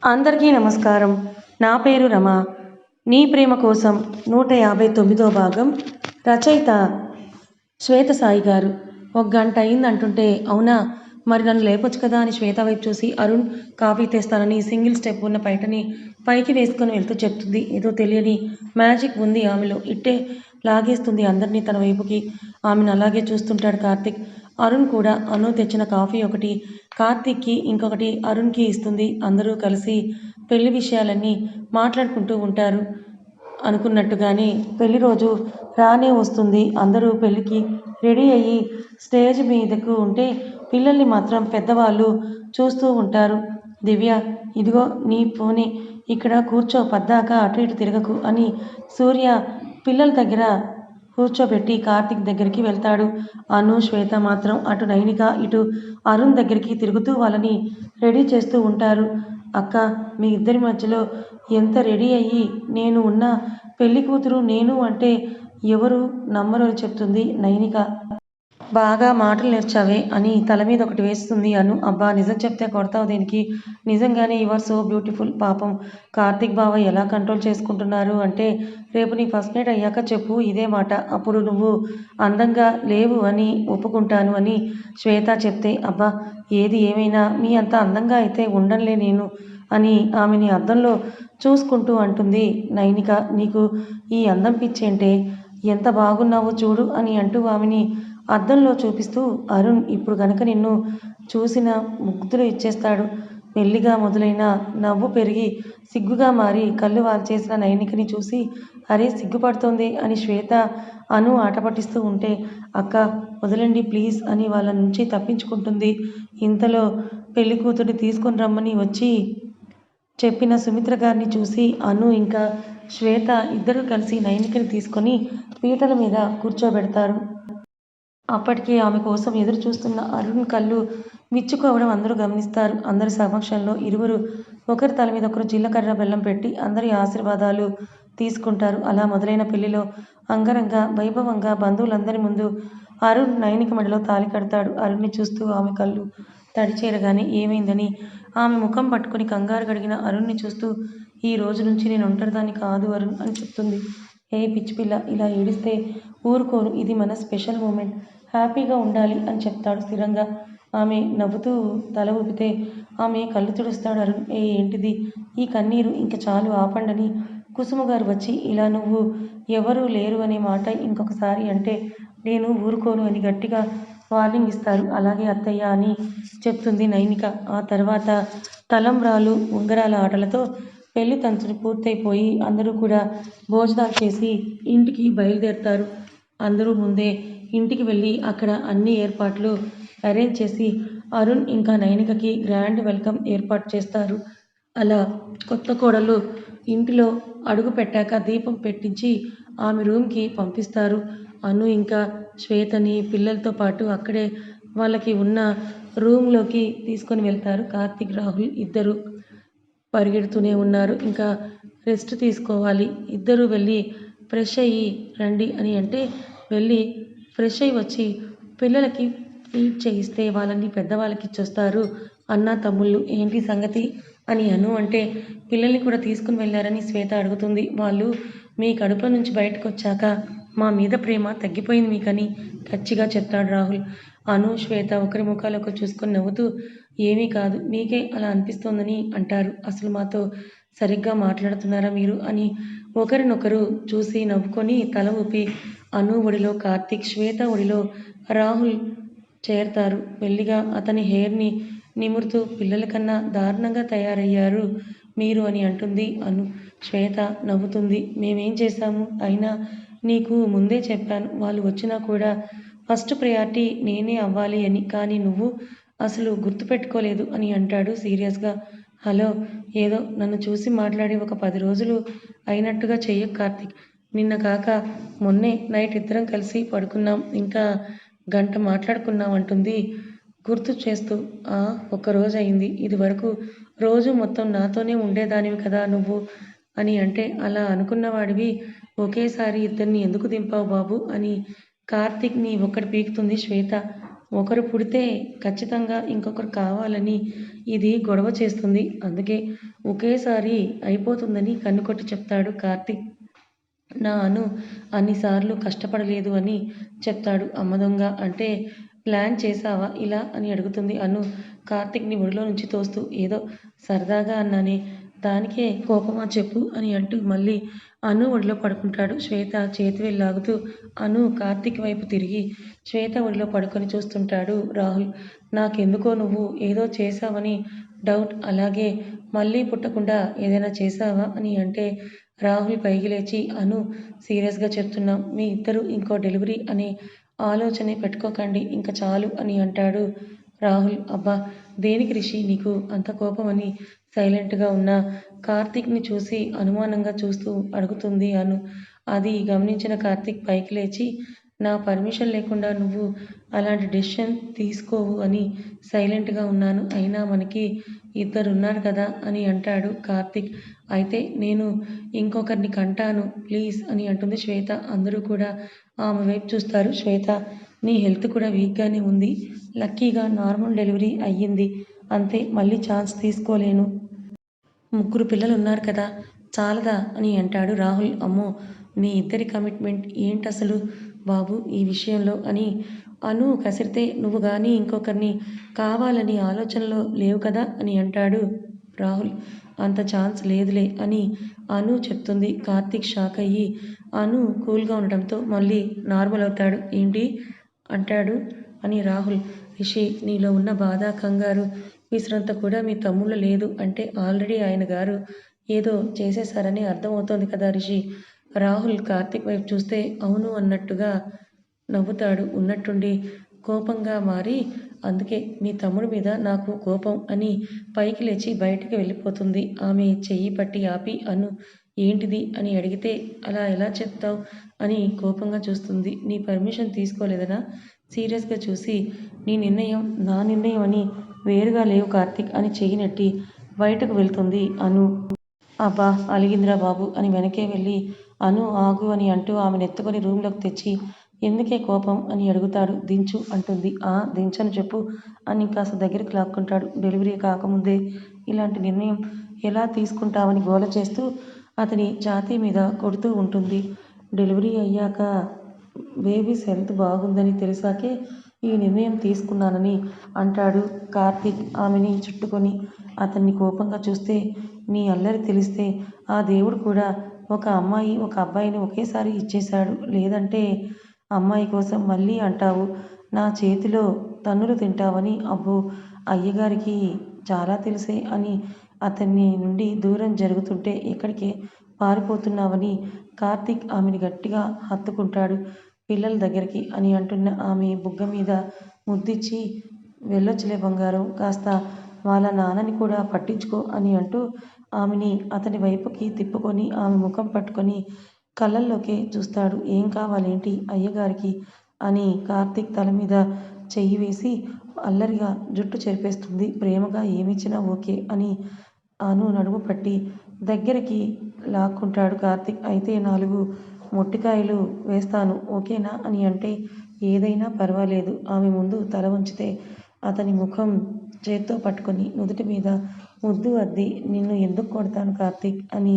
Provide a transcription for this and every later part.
అందరికీ నమస్కారం. నా పేరు రమ. నీ ప్రేమ కోసం 159వ భాగం. రచయిత శ్వేత సాయి గారు. 1 గంట అయిందంటుంటే అవునా, మరి నన్ను లేపొచ్చు కదా అని శ్వేత వైపు చూసి అరుణ్ కాఫీ తెస్తానని సింగిల్ స్టెప్ ఉన్న పైటని పైకి వేసుకొని వెళ్తూ చెప్తుంది. ఏదో తెలియని మ్యాజిక్ ఉంది ఆమెలో. ఇట్టే లాగేస్తుంది అందరినీ తన వైపుకి. ఆమెను అలాగే చూస్తుంటాడు కార్తీక్. అరుణ్ కూడా అను తెచ్చిన కాఫీ ఒకటి కార్తీక్కి, ఇంకొకటి అరుణ్కి ఇస్తుంది. అందరూ కలిసి పెళ్లి విషయాలన్నీ మాట్లాడుకుంటూ ఉంటారు. అనుకున్నట్టుగానే పెళ్లి రోజు రానే వస్తుంది. అందరూ పెళ్లికి రెడీ అయ్యి స్టేజ్ మీదకు ఉంటే పిల్లల్ని మాత్రం పెద్దవాళ్ళు చూస్తూ ఉంటారు. దివ్య, ఇదిగో నీ ఫోనే, ఇక్కడ కూర్చో, పద్దాక అటు ఇటు తిరగకు అని సూర్య పిల్లల దగ్గర కూర్చోబెట్టి కార్తీక్ దగ్గరికి వెళ్తాడు. అను, శ్వేత మాత్రం అటు నైనిక ఇటు అరుణ్ దగ్గరికి తిరుగుతూ వాళ్ళని రెడీ చేస్తూ ఉంటారు. అక్క, మీ ఇద్దరి మధ్యలో ఎంత రెడీ అయ్యి నేను ఉన్న పెళ్లి కూతురు నేను అంటే ఎవరు నమ్మరు అని చెప్తుంది నైనిక. బాగా మాటలు నేర్చావే అని తల మీద ఒకటి వేస్తుంది అను. అబ్బా, నిజం చెప్తే కొడతావు దేనికి? నిజంగానే యు ఆర్ సో బ్యూటిఫుల్. పాపం కార్తీక్ బావ ఎలా కంట్రోల్ చేసుకుంటున్నారు అంటే, రేపు నీ ఫస్ట్ నైట్ అయ్యాక చెప్పు ఇదే మాట, అప్పుడు నువ్వు అందంగా లేవు అని ఒప్పుకుంటాను అని శ్వేత చెప్తే, అబ్బా ఏది ఏమైనా మీ అంత అందంగా అయితే ఉండనులే నేను అని ఆమెని అద్దంలో చూసుకుంటూ అంటుంది నైనిక. నీకు ఈ అందం పిచ్చేంటే, ఎంత బాగున్నావో చూడు అని అంటూ ఆమెని అద్దంలో చూపిస్తూ, అరుణ్ ఇప్పుడు గనక నిన్ను చూసిన ముగ్ధులు ఇచ్చేస్తాడు. మెల్లిగా మొదలైన నవ్వు పెరిగి సిగ్గుగా మారి కళ్ళు వాల్చేసిన నైనికని చూసి, అరే సిగ్గుపడుతోంది అని శ్వేత అను ఆట పట్టిస్తూ ఉంటే, అక్క వదలండి ప్లీజ్ అని వాళ్ళ నుంచి తప్పించుకుంటుంది. ఇంతలో పెళ్లి కూతుర్ని తీసుకొని రమ్మని వచ్చి చెప్పిన సుమిత్ర గారిని చూసి అను ఇంకా శ్వేత ఇద్దరూ కలిసి నైనికని తీసుకొని పీటల మీద కూర్చోబెడతారు. అప్పటికే ఆమె కోసం ఎదురు చూస్తున్న అరుణ్ కళ్ళు విచ్చుకోవడం అందరూ గమనిస్తారు. అందరి సమక్షంలో ఇరువురు ఒకరి తల మీద ఒకరు జీలకర్ర బెల్లం పెట్టి అందరి ఆశీర్వాదాలు తీసుకుంటారు. అలా మొదలైన పెళ్లిలో అంగరంగ వైభవంగా బంధువులందరి ముందు అరుణ్ నైనిక మెడలో తాళి కడతాడు. అరుణ్ని చూస్తూ ఆమె కళ్ళు తడిచేరగానే ఏమైందని ఆమె ముఖం పట్టుకుని కంగారు గడిగిన అరుణ్ని చూస్తూ, ఈ రోజు నుంచి నేను ఒంటరిదాన్ని కాదు అరుణ్ అని చెప్తుంది. ఏ పిచ్చిపిల్ల, ఇలా ఏడిస్తే ఊరుకోను, ఇది మన స్పెషల్ మూమెంట్, హ్యాపీగా ఉండాలి అని చెప్తాడు స్థిరంగా. ఆమె నవ్వుతూ తల ఊపితే ఆమె కళ్ళు తుడుస్తాడు అరుణ్. ఏంటిది ఈ కన్నీరు, ఇంక చాలు ఆపండని కుసుమ గారు వచ్చి, ఇలా నువ్వు ఎవరూ లేరు అనే మాట ఇంకొకసారి అంటే నేను ఊరుకోను అని గట్టిగా వార్నింగ్ ఇస్తారు. అలాగే అత్తయ్య అని చెప్తుంది నైనిక. ఆ తర్వాత తలంబ్రాలు ఉంగరాల ఆటలతో పెళ్లి తంతులు పూర్తయిపోయి అందరూ కూడా భోజనాలు చేసి ఇంటికి బయలుదేరుతారు. అందరూ ముందే ఇంటికి వెళ్ళి అక్కడ అన్ని ఏర్పాట్లు అరేంజ్ చేసి అరుణ్ ఇంకా నైనికకి గ్రాండ్ వెల్కమ్ ఏర్పాటు చేస్తారు. అలా కొత్త కోడలు ఇంటిలో అడుగు పెట్టాక దీపం పెట్టించి ఆమె రూమ్కి పంపిస్తారు. అను ఇంకా శ్వేతని పిల్లలతో పాటు అక్కడే వాళ్ళకి ఉన్న రూమ్లోకి తీసుకొని వెళ్తారు. కార్తీక్, రాహుల్ ఇద్దరు పరిగెడుతూనే ఉన్నారు. ఇంకా రెస్ట్ తీసుకోవాలి, ఇద్దరు వెళ్ళి ఫ్రెష్ అయ్యి రండి అని అంటే వెళ్ళి ఫ్రెష్ అయ్యి వచ్చి పిల్లలకి ఫీడ్ చేయిస్తే వాళ్ళని పెద్దవాళ్ళకి ఇచ్చొస్తారు అన్న తమ్ముళ్ళు. ఏంటి సంగతి అని అను అంటే, పిల్లల్ని కూడా తీసుకుని వెళ్ళారని శ్వేత అడుగుతుంది. వాళ్ళు మీ కడుపులో నుంచి బయటకు వచ్చాక మా మీద ప్రేమ తగ్గిపోయింది మీకని కచ్చిగా చెప్తాడు రాహుల్. అను, శ్వేత ఒకరి ముఖాలు ఒకరు చూసుకొని నవ్వుతూ, ఏమీ కాదు, మీకే అలా అనిపిస్తోందని అంటారు. అసలు మాతో సరిగ్గా మాట్లాడుతున్నారా మీరు అని ఒకరినొకరు చూసి నవ్వుకొని తల ఊపి అను ఒడిలో కార్తీక్, శ్వేత ఒడిలో రాహుల్ చేరతారు. మెల్లిగా అతని హెయిర్ని నిమురుతూ, పిల్లల కన్నా దారుణంగా తయారయ్యారు మీరు అని అంటుంది అను. శ్వేత నవ్వుతుంది. మేమేం చేశాము, అయినా నీకు ముందే చెప్పాను, వాళ్ళు వచ్చినా కూడా ఫస్ట్ ప్రయారిటీ నేనే అవ్వాలి అని, కానీ నువ్వు అసలు గుర్తుపెట్టుకోలేదు అని అంటాడు సీరియస్గా. హలో, ఏదో నన్ను చూసి మాట్లాడి ఒక 10 రోజులు అయినట్టుగా చెయ్యకు కార్తీక్. నిన్న కాక మొన్నే నైట్ ఇద్దరం కలిసి పడుకున్నాం, ఇంకా గంట మాట్లాడుకున్నాం అంటుంది గుర్తు చేస్తూ. ఒక్కరోజు అయింది, ఇది వరకు రోజు మొత్తం నాతోనే ఉండేదానివి కదా నువ్వు అని అంటే, అలా అనుకున్నవాడివి ఒకేసారి ఇద్దరిని ఎందుకు దింపావు బాబు అని కార్తీక్ని ఒక్కటి పీకుతుంది శ్వేత. ఒకరు పుడితే ఖచ్చితంగా ఇంకొకరు కావాలని ఇది గొడవ చేస్తుంది. అందుకే ఒకేసారి అయిపోతుందని కన్నుకొట్టి చెప్తాడు కార్తీక్. నా అను అన్నిసార్లు కష్టపడలేదు అని చెప్తాడు. అమ్మ దొంగ అంటే ప్లాన్ చేశావా ఇలా అని అడుగుతుంది అను కార్తీక్ని ఒడిలో నుంచి తోస్తూ. ఏదో సరదాగా అన్నానే, దానికే కోపమా చెప్పు అని అంటూ మళ్ళీ అను ఒడిలో పడుకుంటాడు. శ్వేత చేతివేలు లాగుతూ అను కార్తీక్ వైపు తిరిగి శ్వేత ఒడిలో పడుకొని చూస్తుంటాడు రాహుల్. నాకెందుకో నువ్వు ఏదో చేశావని డౌట్. అలాగే మళ్ళీ పుట్టకుండా ఏదైనా చేశావా అని అంటే రాహుల్ పైకి లేచి అను సీరియస్గా చెప్తున్నాం, మీ ఇద్దరు ఇంకో డెలివరీ అనే ఆలోచనే పెట్టుకోకండి, ఇంక చాలు అని అంటాడు రాహుల్. అబ్బా దేనికి రిషి నీకు అంత కోపం అని సైలెంట్గా ఉన్న కార్తీక్ని చూసి అనుమానంగా చూస్తూ అడుగుతుంది అను. అది గమనించిన కార్తీక్ పైకి లేచి, నా పర్మిషన్ లేకుండా నువ్వు అలాంటి డెసిషన్ తీసుకోవు అని సైలెంట్గా ఉన్నాను. అయినా మనకి ఇద్దరున్నారు కదా అని అంటాడు కార్తీక్. అయితే నేను ఇంకొకరిని కంటాను ప్లీజ్ అని అంటుంది శ్వేత. అందరూ కూడా ఆమె వైపు చూస్తారు. శ్వేత, నీ హెల్త్ కూడా వీక్గానే ఉంది. లక్కీగా నార్మల్ డెలివరీ అయ్యింది అంతే, మళ్ళీ ఛాన్స్ తీసుకోలేను. ముగ్గురు పిల్లలున్నారు కదా, చాలదా అని అంటాడు రాహుల్. అమ్మో, మీ ఇద్దరి కమిట్మెంట్ ఏంటసలు బాబు ఈ విషయంలో అని అను కసిరితే, నువ్వు కానీ ఇంకొకరిని కావాలని ఆలోచనలో లేవు కదా అని అంటాడు రాహుల్. అంత ఛాన్స్ లేదులే అని అను చెప్తుంది. కార్తీక్ షాక్ అయ్యి అను కూల్గా ఉండడంతో మళ్ళీ నార్మల్ అవుతాడు. ఏంటి అంటాడు అని రాహుల్. రిషి, నీలో ఉన్న బాధ, కంగారు విసిరంత కూడా మీ తమ్ముళ్ళు లేదు అంటే ఆల్రెడీ ఆయన గారు ఏదో చేసేశారని అర్థమవుతోంది కదా రిషి. రాహుల్ కార్తీక్ వైపు చూస్తే అవును అన్నట్టుగా నవ్వుతాడు. ఉన్నట్టుండి కోపంగా మారి, అందుకే మీ తమ్ముడి మీద నాకు కోపం అని పైకి లేచి బయటికి వెళ్ళిపోతుంది. ఆమె చెయ్యి పట్టి ఆపి అను ఏంటిది అని అడిగితే, అలా ఎలా చెప్తావు అని కోపంగా చూస్తుంది. నీ పర్మిషన్ తీసుకోలేదనా? సీరియస్గా చూసి, నీ నిర్ణయం నా నిర్ణయం అని వేరుగా లేవు కార్తీక్ అని చెయ్యి నెట్టి బయటకు వెళ్తుంది అను. అబ్బా అలిగిందిరా బాబు అని వెనకే వెళ్ళి అను ఆగు అని అంటూ ఆమెను ఎత్తుకొని రూమ్లోకి తెచ్చి, ఎందుకే కోపం అని అడుగుతాడు. దించు అంటుంది. దించను చెప్పు అని కాస్త దగ్గరికి లాక్కుంటాడు. డెలివరీ కాకముందే ఇలాంటి నిర్ణయం ఎలా తీసుకుంటావని గోల చేస్తూ అతని ఛాతీ మీద కొడుతూ ఉంటుంది. డెలివరీ అయ్యాక బేబీస్ హెల్త్ బాగుందని తెలిసాకే ఈ నిర్ణయం తీసుకున్నానని అంటాడు కార్తీక్ ఆమెని చుట్టుకొని. అతన్ని కోపంగా చూస్తే, నీ అల్లరి తెలిస్తే ఆ దేవుడు కూడా ఒక అమ్మాయి ఒక అబ్బాయిని ఒకేసారి ఇచ్చేశాడు. లేదంటే అమ్మాయి కోసం మళ్ళీ అంటావు నా చేతిలో తన్నులు తింటావని. అబ్బో అయ్యగారికి చాలా తెలిసే అని అతన్ని నుండి దూరం జరుగుతుంటే ఎక్కడికి పారిపోతున్నావని కార్తీక్ ఆమెని గట్టిగా హత్తుకుంటాడు. పిల్లల దగ్గరికి అని అంటున్న ఆమె బుగ్గ మీద ముద్దిచ్చి, వెళ్ళొచ్చులే బంగారం, కాస్త వాళ్ళ నాన్నని కూడా పట్టించుకో అని అంటూ ఆమెని అతని వైపుకి తిప్పుకొని ఆమె ముఖం పట్టుకొని కళ్ళల్లోకే చూస్తాడు. ఏం కావాలేంటి అయ్యగారికి అని కార్తీక్ తల మీద చెయ్యి వేసి అల్లరిగా జుట్టు చెరిపేస్తుంది. ప్రేమగా ఏమిచ్చినా ఓకే అని అను నడుము పట్టి దగ్గరికి లాక్కుంటాడు కార్తీక్. అయితే 4 మొట్టికాయలు వేస్తాను ఓకేనా అని అంటే, ఏదైనా పర్వాలేదు. ఆమె ముందు తల వంచితే అతని ముఖం చేత్తో పట్టుకొని నుదుటి మీద ముద్దు అద్ది, నిన్ను ఎందుకు కొడతాను కార్తీక్ అని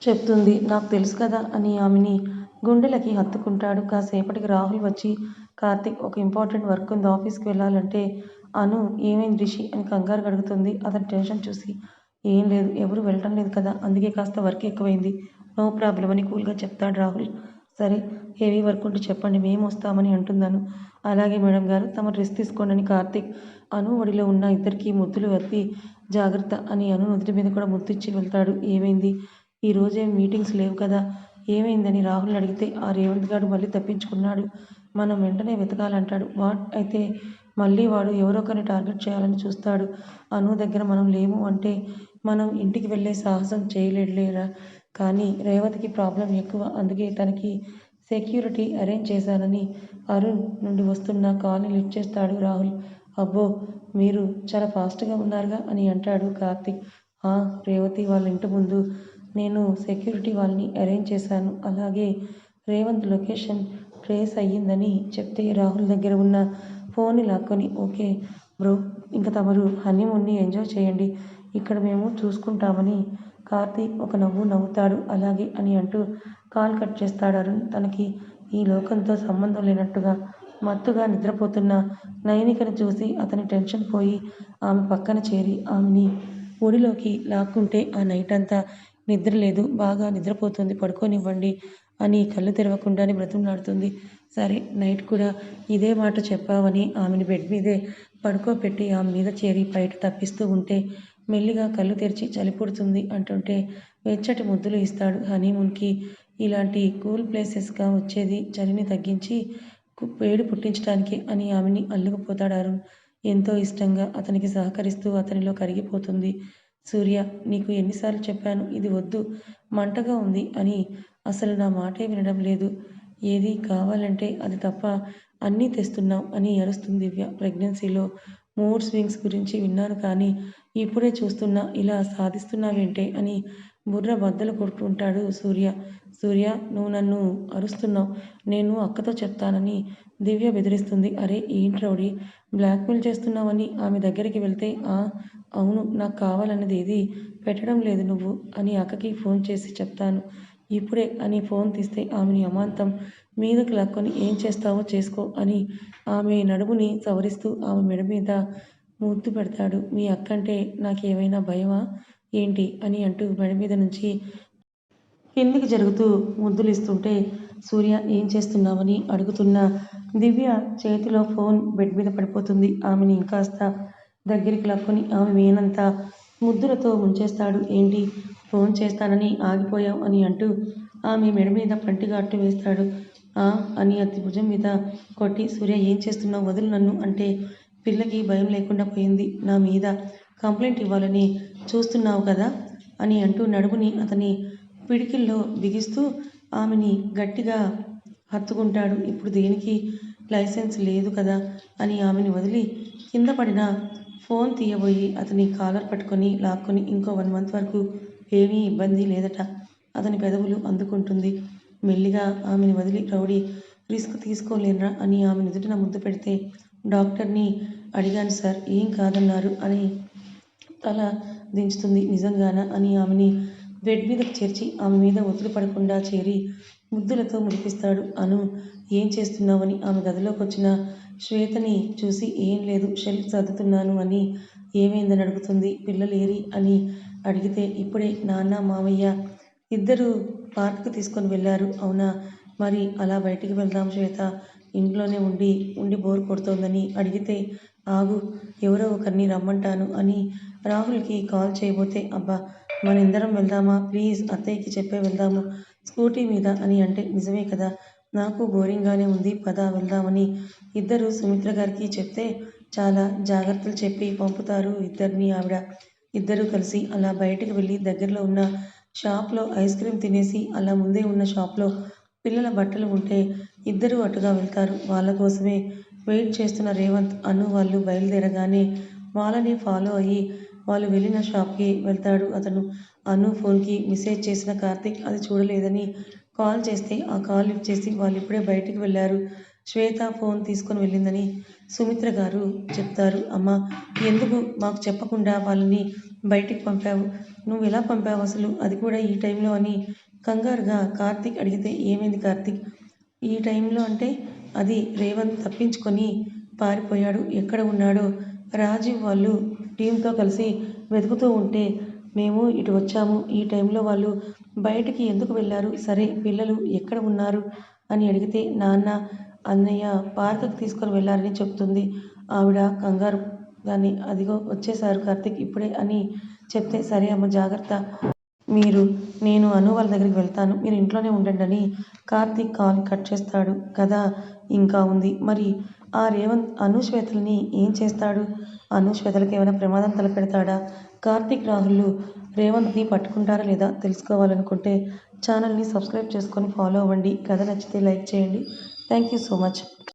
చెప్తుంది. నాకు తెలుసు కదా అని ఆమెని గుండెలకి హత్తుకుంటాడు. కాసేపటికి రాహుల్ వచ్చి, కార్తీక్ ఒక ఇంపార్టెంట్ వర్క్ ఉంది, ఆఫీస్కి వెళ్ళాలంటే అను ఏమైంది రిషి అని కంగారు అడుగుతుంది. అతని టెన్షన్ చూసి, ఏం లేదు, ఎవరు వెళ్ళటం లేదు కదా, అందుకే కాస్త వర్క్ ఎక్కువైంది, నో ప్రాబ్లం అని కూల్గా చెప్తాడు రాహుల్. సరే హెవీ వర్క్ ఉంటే చెప్పండి, మేము వస్తామని అంటున్నాను. అలాగే మేడం గారు, తమ రెస్ట్ తీసుకోండి అని కార్తీక్ అను ఒడిలో ఉన్న ఇద్దరికి ముద్దులు అద్ది, జాగ్రత్త అని అను నుదుటి మీద కూడా ముద్దిచ్చి వెళ్తాడు. ఏమైంది, ఈరోజేం మీటింగ్స్ లేవు కదా, ఏమైందని రాహుల్ని అడిగితే, ఆ రేవంత్ గారు మళ్ళీ తప్పించుకున్నాడు, మనం వెంటనే వెతకాలంటాడు. వాట్? అయితే మళ్ళీ వాడు ఎవరొకరిని టార్గెట్ చేయాలని చూస్తాడు. అను దగ్గర మనం లేము అంటే మనం ఇంటికి వెళ్ళే సాహసం చేయలేడులేరా, కానీ రేవతికి ప్రాబ్లం ఎక్కువ, అందుకే తనకి సెక్యూరిటీ అరేంజ్ చేశానని అరుణ్ నుండి వస్తున్న కాల్ని లిఫ్ట్ చేస్తాడు రాహుల్. అబ్బో మీరు చాలా ఫాస్ట్గా ఉన్నారుగా అని అంటాడు కార్తీక్. రేవతి వాళ్ళ ఇంటి ముందు నేను సెక్యూరిటీ వాళ్ళని అరేంజ్ చేశాను, అలాగే రేవంత్ లొకేషన్ ట్రేస్ అయ్యిందని చెప్తే రాహుల్ దగ్గర ఉన్న ఫోన్ని లాక్కొని ఓకే బ్రో, ఇంక తమరు హనీమూన్ని ఎంజాయ్ చేయండి, ఇక్కడ మేము చూసుకుంటామని కార్తీక్ ఒక నవ్వు నవ్వుతాడు. అలాగే అని అంటూ కాల్ కట్ చేస్తాడు అరుణ్. తనకి ఈ లోకంతో సంబంధం లేనట్టుగా మత్తుగా నిద్రపోతున్న నైనికను చూసి అతని టెన్షన్ పోయి ఆమె పక్కన చేరి ఆమెని ఒడిలోకి లాక్కుంటే ఆ నైట్ అంతా నిద్ర లేదు, బాగా నిద్రపోతుంది, పడుకోనివ్వండి అని కళ్ళు తెరవకుండానే బ్రతిమలాడుతుంది. సరే, నైట్ కూడా ఇదే మాట చెప్పావని ఆమెని బెడ్ మీదే పడుకోపెట్టి ఆమె మీద చేరి బయట తప్పిస్తూ ఉంటే మెల్లిగా కళ్ళు తెరిచి చలి పుడుతుంది అంటుంటే వెచ్చటి ముద్దులు ఇస్తాడు. హనీమూన్కి ఇలాంటి కూల్ ప్లేసెస్గా వచ్చేది చలిని తగ్గించి వేడి పుట్టించడానికి అని ఆమెని అల్లుకుపోతాడు అరుణ్. ఎంతో ఇష్టంగా అతనికి సహకరిస్తూ అతనిలో కరిగిపోతుంది. సూర్య, నీకు ఎన్నిసార్లు చెప్పాను ఇది వద్దు, మంటగా ఉంది అని. అసలు నా మాటే వినడం లేదు. ఏది కావాలంటే అది తప్ప అన్నీ తెస్తున్నావు అని అరుస్తుంది దివ్య. ప్రెగ్నెన్సీలో మూడ్ స్వింగ్స్ గురించి విన్నాను కానీ ఇప్పుడే చూస్తున్నా, ఇలా సాధిస్తున్నావేంటే అని బుర్ర బద్దలు కొట్టుకుంటాడు సూర్య. సూర్య, నువ్వు నన్ను అరుస్తున్నావు, నేను అక్కతో చెప్తానని దివ్య బెదిరిస్తుంది. అరే ఏంటి రౌడీ, బ్లాక్మెయిల్ చేస్తున్నావని ఆమె దగ్గరికి వెళ్తే అవును, నాకు కావాలన్నది ఏది పెట్టడం లేదు నువ్వు అని అక్కకి ఫోన్ చేసి చెప్తాను ఇప్పుడే అని ఫోన్ తీస్తే ఆమెని అమాంతం మీదకి లాక్కొని ఏం చేస్తావో చేసుకో అని ఆమె నడుముని సవరిస్తూ ఆమె మెడ మీద ముద్దు పెడతాడు. మీ అక్కంటే నాకేమైనా భయమా ఏంటి అని అంటూ మెడ మీద నుంచి కిందికి జరుగుతూ ముద్దులు ఇస్తుంటే సూర్య ఏం చేస్తున్నావని అడుగుతున్న దివ్య చేతిలో ఫోన్ బెడ్ మీద పడిపోతుంది. ఆమెని ఇంకాస్త దగ్గరికి లాక్కొని ఆమె మేనంతా ముద్దులతో ముంచేస్తాడు. ఏంటి, ఫోన్ చేస్తానని ఆగిపోయావు అని అంటూ ఆమె మెడ మీద పంటిగాట్టు వేస్తాడు. అని అతి భుజం మీద కొట్టి సూర్య ఏం చేస్తున్నావు, వదులు నన్ను అంటే పిల్లకి భయం లేకుండా పోయింది, నా మీద కంప్లైంట్ ఇవ్వాలని చూస్తున్నావు కదా అని అంటూ నడుముని అతని పిడికిల్లో బిగిస్తూ ఆమెని గట్టిగా హత్తుకుంటాడు. ఇప్పుడు దేనికి లైసెన్స్ లేదు కదా అని ఆమెని వదిలి కింద పడిన ఫోన్ తీయబోయి అతని కాలర్ పట్టుకొని లాక్కొని ఇంకో 1 మంత్ వరకు ఏమీ ఇబ్బంది లేదట అతని పెదవులు అందుకుంటుంది. మెల్లిగా ఆమెని వదిలి రౌడీ, రిస్క్ తీసుకోలేనురా అని ఆమె నుదుటిన ముద్దు పెడితే డాక్టర్ని అడిగాను సార్, ఏం కాదన్నారు అని తల దించుతుంది. నిజంగానా అని ఆమెని బెడ్ మీదకి చేర్చి ఆమె మీద ఒత్తిడి పడకుండా చేరి ముద్దులతో మురిపిస్తాడు. అను, ఏం చేస్తున్నావని ఆమె గదిలోకి వచ్చిన శ్వేతని చూసి ఏం లేదు, షెల్ఫ్ సర్దుతున్నాను అని. ఏమైందని అడుగుతుంది. పిల్లలేరి అని అడిగితే ఇప్పుడే నాన్న మావయ్య ఇద్దరు పార్క్కి తీసుకొని వెళ్ళారు. అవునా, మరి అలా బయటికి వెళ్దాం శ్వేత, ఇంట్లోనే ఉండి ఉండి బోర్ కొడుతోందని అడిగితే ఆగు, ఎవరో ఒకరిని రమ్మంటాను అని రాహుల్కి కాల్ చేయబోతే అబ్బా మనిద్దరం వెళ్దామా ప్లీజ్, అత్తయ్యకి చెప్పే వెళ్దాము స్కూటీ మీద అని అంటే నిజమే కదా, నాకు బోరింగ్గానే ఉంది, పద వెళ్దామని ఇద్దరు సుమిత్ర గారికి చెప్తే చాలా జాగ్రత్తలు చెప్పి పంపుతారు ఇద్దరిని ఆవిడ. ఇద్దరూ కలిసి అలా బయటికి వెళ్ళి దగ్గరలో ఉన్న షాప్లో ఐస్ క్రీమ్ తినేసి అలా ముందే ఉన్న షాప్లో పిల్లల బట్టలు ఉంటే ఇద్దరూ అటుగా వెళ్తారు. వాళ్ళ కోసమే వెయిట్ చేస్తున్న రేవంత్, అను వాళ్ళు బయలుదేరగానే వాళ్ళని ఫాలో అయ్యి వాళ్ళు వెళ్ళిన షాప్కి వెళ్తాడు అతను. అను ఫోన్కి మెసేజ్ చేసిన కార్తీక్ అది చూడలేదని కాల్ చేస్తే ఆ కాల్ లిఫ్ట్ చేసి వాళ్ళు ఇప్పుడే బయటికి వెళ్ళారు, శ్వేత ఫోన్ తీసుకొని వెళ్ళిందని సుమిత్ర గారు చెప్తారు. అమ్మా, ఎందుకు మాకు చెప్పకుండా వాళ్ళని బయటికి పంపావు, నువ్వు ఎలా పంపావు అసలు, అది కూడా ఈ టైంలో అని కంగారుగా కార్తీక్ అడిగితే ఏమైంది కార్తీక్, ఈ టైంలో అంటే అది రేవంత్ తప్పించుకొని పారిపోయాడు, ఎక్కడ ఉన్నాడో రాజీవ్ వాళ్ళు టీంతో కలిసి వెతుకుతూ ఉంటే మేము ఇటు వచ్చాము, ఈ టైంలో వాళ్ళు బయటికి ఎందుకు వెళ్ళారు, సరే పిల్లలు ఎక్కడ ఉన్నారు అని అడిగితే నాన్న అన్నయ్య పార్కుకి తీసుకొని వెళ్ళారని చెప్తుంది ఆవిడ కంగారు గాని. అదిగో వచ్చేసారు కార్తీక్ ఇప్పుడే అని చెప్తే సరే అమ్మ జాగ్రత్త, నేను అను వాళ్ళ దగ్గరికి వెళ్తాను, మీరు ఇంట్లోనే ఉండండి అని కార్తీక్ కాల్ కట్ చేస్తాడు. కథ ఇంకా ఉంది. మరి ఆ రేవంత్ అను శ్వేతల్ని ఏం చేస్తాడు, అను శ్వేతలకి ఏమైనా ప్రమాదం తలపెడతాడా, కార్తీక్ రాహుల్ రేవంత్ని పట్టుకుంటారా లేదా తెలుసుకోవాలనుకుంటే ఛానల్ని సబ్స్క్రైబ్ చేసుకొని ఫాలో అవ్వండి. కథ నచ్చితే లైక్ చేయండి. Thank you so much.